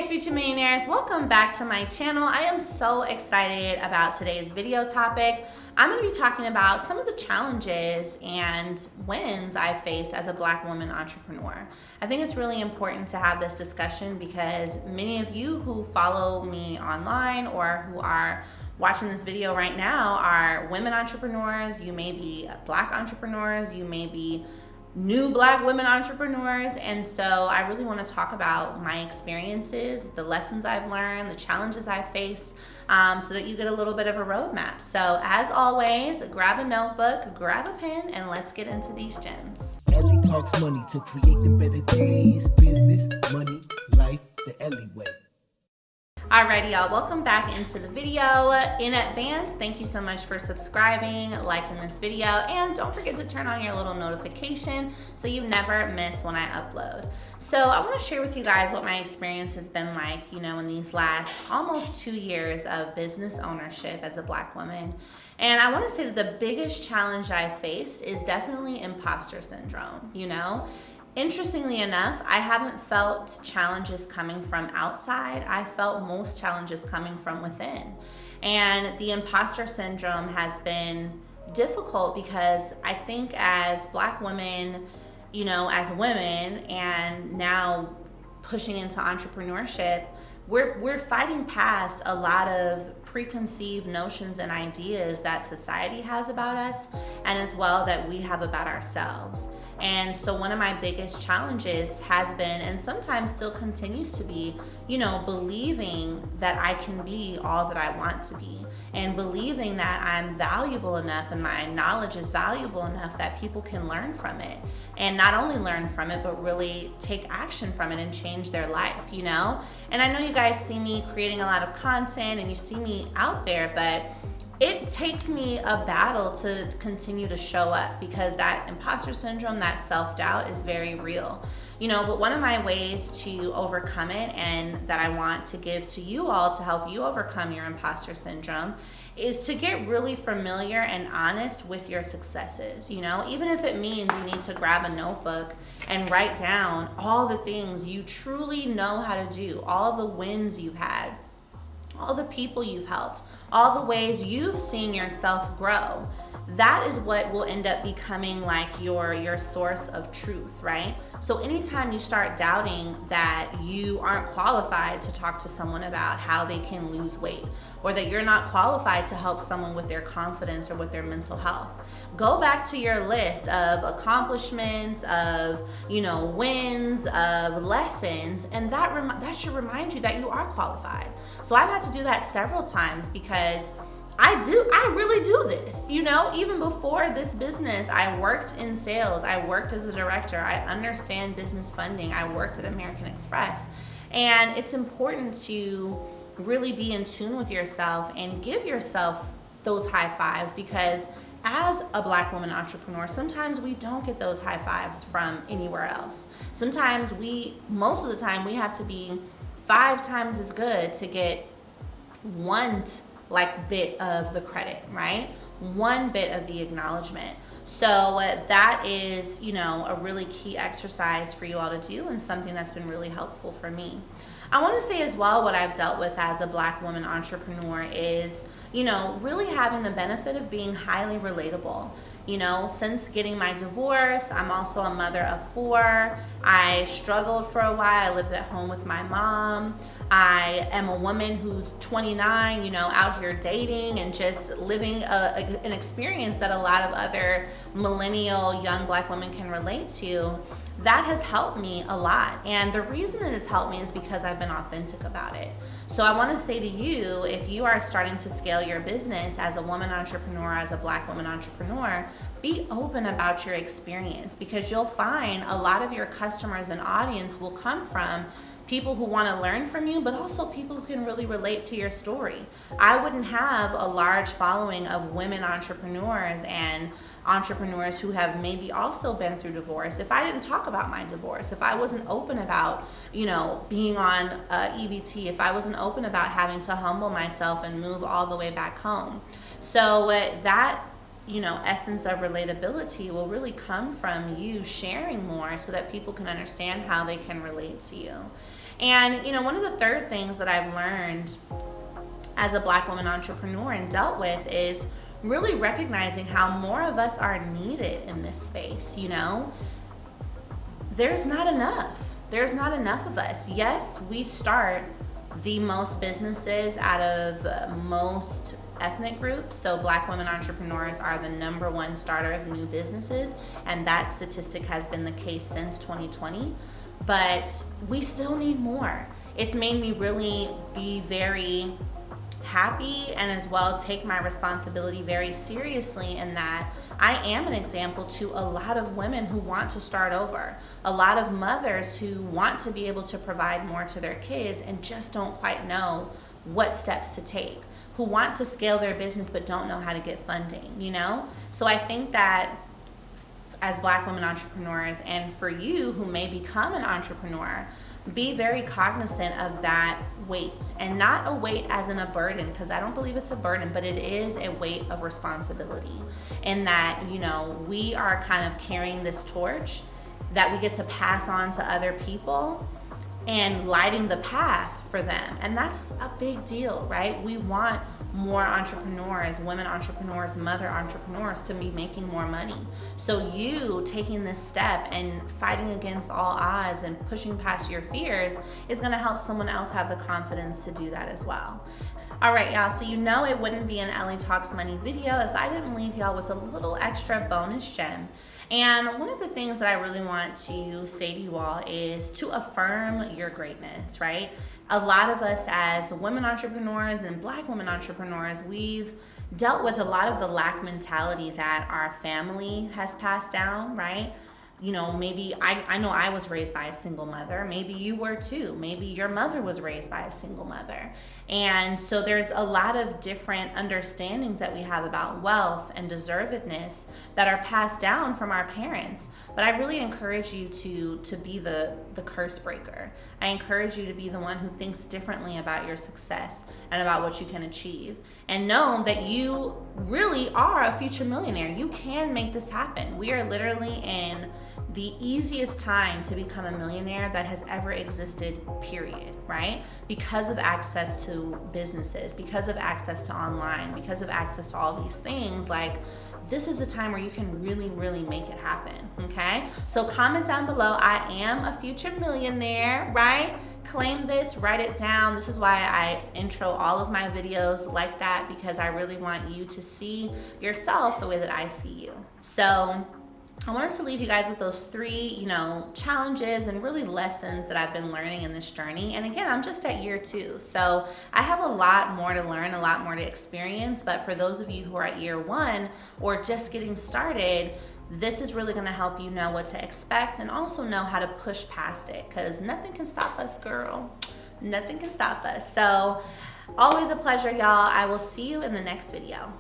Hey future millionaires, welcome back to my channel. I am so excited about today's video topic. I'm going to be talking about some of the challenges and wins I faced as a Black woman entrepreneur. I think it's really important to have this discussion because many of you who follow me online or who are watching this video right now are women entrepreneurs. You may be Black entrepreneurs, you may be new Black women entrepreneurs, and so I really want to talk about my experiences, the lessons I've learned, the challenges I've faced, so that you get a little bit of a roadmap. So as always, grab a notebook, grab a pen, and let's get into these gems. Ellie talks money to create the better days, business, money, life, the Ellie way. Alrighty, y'all, welcome back into the video. In advance, thank you so much for subscribing, liking this video, and don't forget to turn on your little notification so you never miss when I upload. So I want to share with you guys what my experience has been like, in these last almost 2 years of business ownership as a Black woman. And I want to say that the biggest challenge I faced is definitely imposter syndrome, Interestingly enough, I haven't felt challenges coming from outside. I felt most challenges coming from within. And the imposter syndrome has been difficult because I think as Black women, as women, and now pushing into entrepreneurship, we're fighting past a lot of preconceived notions and ideas that society has about us, and as well that we have about ourselves. And so one of my biggest challenges has been, and sometimes still continues to be, believing that I can be all that I want to be, and believing that I'm valuable enough and my knowledge is valuable enough that people can learn from it, and not only learn from it, but really take action from it and change their life, And I know you guys see me creating a lot of content and you see me out there, but it takes me a battle to continue to show up because that imposter syndrome, that self-doubt is very real, but one of my ways to overcome it and that I want to give to you all to help you overcome your imposter syndrome is to get really familiar and honest with your successes, even if it means you need to grab a notebook and write down all the things you truly know how to do, all the wins you've had, all the people you've helped, all the ways you've seen yourself grow. That is what will end up becoming like your source of truth, right? So anytime you start doubting that you aren't qualified to talk to someone about how they can lose weight, or that you're not qualified to help someone with their confidence or with their mental health, go back to your list of accomplishments, of wins, of lessons, and that should remind you that you are qualified. So I've had to do that several times because I really do this, even before this business, I worked in sales, I worked as a director, I understand business funding, I worked at American Express. And it's important to really be in tune with yourself and give yourself those high fives, because as a Black woman entrepreneur, sometimes we don't get those high fives from anywhere else. Sometimes most of the time, we have to be 5 times as good to get one bit of the credit, right? One bit of the acknowledgement. So that is, a really key exercise for you all to do, and something that's been really helpful for me. I want to say as well, what I've dealt with as a Black woman entrepreneur is, really having the benefit of being highly relatable. Since getting my divorce, I'm also a mother of 4. I struggled for a while. I lived at home with my mom. I am a woman who's 29, out here dating and just living an experience that a lot of other millennial young Black women can relate to. That has helped me a lot. And the reason that it's helped me is because I've been authentic about it. So I want to say to you, if you are starting to scale your business as a woman entrepreneur, as a Black woman entrepreneur, be open about your experience, because you'll find a lot of your customers and audience will come from people who want to learn from you, but also people who can really relate to your story. I wouldn't have a large following of women entrepreneurs and entrepreneurs who have maybe also been through divorce if I didn't talk about my divorce, if I wasn't open about, being on EBT, if I wasn't open about having to humble myself and move all the way back home. So that essence of relatability will really come from you sharing more so that people can understand how they can relate to you. And one of the third things that I've learned as a Black woman entrepreneur and dealt with is really recognizing how more of us are needed in this space. There's not enough. There's not enough of us. Yes, we start the most businesses out of most ethnic groups. So Black women entrepreneurs are the number one starter of new businesses, and that statistic has been the case since 2020. But we still need more. It's made me really be very happy and as well take my responsibility very seriously in that I am an example to a lot of women who want to start over, a lot of mothers who want to be able to provide more to their kids and just don't quite know what steps to take, who want to scale their business but don't know how to get funding, So I think that as Black women entrepreneurs, and for you who may become an entrepreneur, be very cognizant of that weight, and not a weight as in a burden, because I don't believe it's a burden, but it is a weight of responsibility in that, we are kind of carrying this torch that we get to pass on to other people and lighting the path for them. And that's a big deal, right? We want more entrepreneurs, women entrepreneurs, mother entrepreneurs to be making more money. So you taking this step and fighting against all odds and pushing past your fears is gonna help someone else have the confidence to do that as well. All right, y'all, so it wouldn't be an Ellie Talks Money video if I didn't leave y'all with a little extra bonus gem. And one of the things that I really want to say to you all is to affirm your greatness, right? A lot of us as women entrepreneurs and Black women entrepreneurs, we've dealt with a lot of the lack mentality that our family has passed down, right? Maybe I know I was raised by a single mother. Maybe you were too. Maybe your mother was raised by a single mother. And so there's a lot of different understandings that we have about wealth and deservedness that are passed down from our parents. But I really encourage you to be the curse breaker. I encourage you to be the one who thinks differently about your success and about what you can achieve. And know that you really are a future millionaire. You can make this happen. We are literally in the easiest time to become a millionaire that has ever existed, period, right? Because of access to businesses, because of access to online, because of access to all these things, this is the time where you can really, really make it happen, okay? So comment down below, I am a future millionaire, right? Claim this, write it down. This is why I intro all of my videos like that, because I really want you to see yourself the way that I see you. So I wanted to leave you guys with those three, challenges and really lessons that I've been learning in this journey. And again, I'm just at year 2. So I have a lot more to learn, a lot more to experience. But for those of you who are at year 1 or just getting started, this is really gonna help you know what to expect and also know how to push past it, because nothing can stop us, girl. Nothing can stop us. So always a pleasure, y'all. I will see you in the next video.